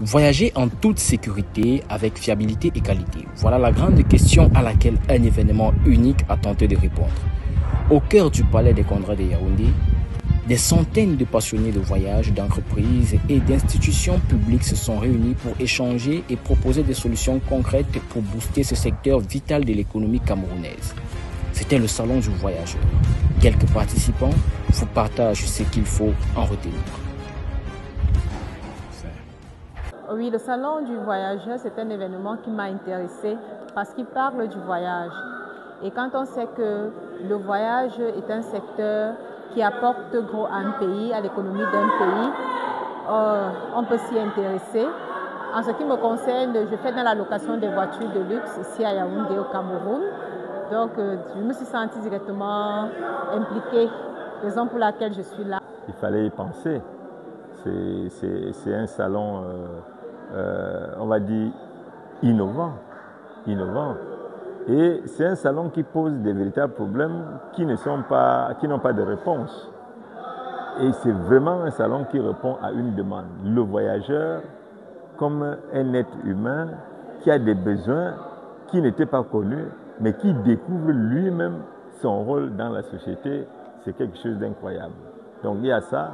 Voyager en toute sécurité, avec fiabilité et qualité. Voilà la grande question à laquelle un événement unique a tenté de répondre. Au cœur du palais des Congrès de Yaoundé, des centaines de passionnés de voyage, d'entreprises et d'institutions publiques se sont réunis pour échanger et proposer des solutions concrètes pour booster ce secteur vital de l'économie camerounaise. C'était le salon du voyageur. Quelques participants vous partagent ce qu'il faut en retenir. Oui, le salon du voyageur, c'est un événement qui m'a intéressée parce qu'il parle du voyage. Et quand on sait que le voyage est un secteur qui apporte gros à un pays, à l'économie d'un pays, on peut s'y intéresser. En ce qui me concerne, je fais dans la location des voitures de luxe ici à Yaoundé, au Cameroun. Donc, je me suis sentie directement impliquée, raison pour laquelle je suis là. Il fallait y penser. C'est un salon, on va dire, innovant. Et c'est un salon qui pose des véritables problèmes qui n'ont pas de réponse. Et c'est vraiment un salon qui répond à une demande. Le voyageur, comme un être humain qui a des besoins qui n'étaient pas connus, mais qui découvre lui-même son rôle dans la société, c'est quelque chose d'incroyable. Donc il y a ça.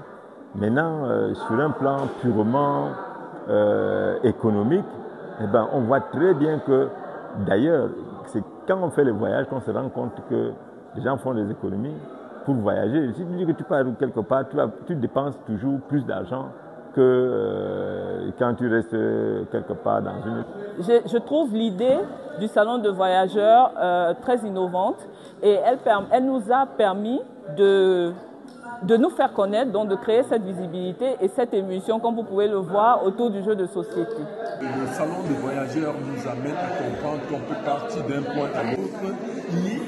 Maintenant, sur un plan purement économique, eh ben, on voit très bien que, d'ailleurs, c'est quand on fait les voyages qu'on se rend compte que les gens font des économies pour voyager. Si tu dis que tu pars quelque part, tu dépenses toujours plus d'argent que quand tu restes quelque part dans une... Je trouve l'idée du salon de voyageurs très innovante et elle nous a permis de nous faire connaître, donc de créer cette visibilité et cette émulsion, comme vous pouvez le voir, autour du jeu de société. Le salon de voyageurs nous amène à comprendre qu'on peut partir d'un point à l'autre et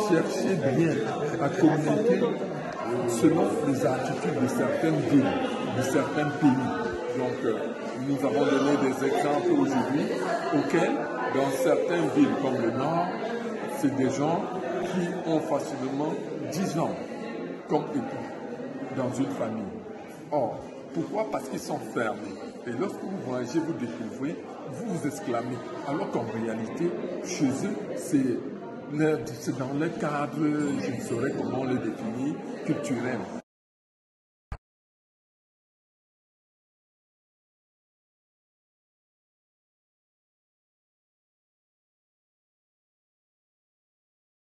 chercher bien à communiquer selon les attitudes de certaines villes, de certains pays. Donc, nous avons donné des exemples aujourd'hui auxquels, dans certaines villes comme le Nord, c'est des gens qui ont facilement 10 ans comme époux dans une famille. Or, pourquoi? Parce qu'ils sont fermés. Et lorsque vous voyagez, vous découvrez, vous vous exclamez. Alors qu'en réalité, chez eux, c'est dans le cadre, je ne saurais comment le définir, culturel.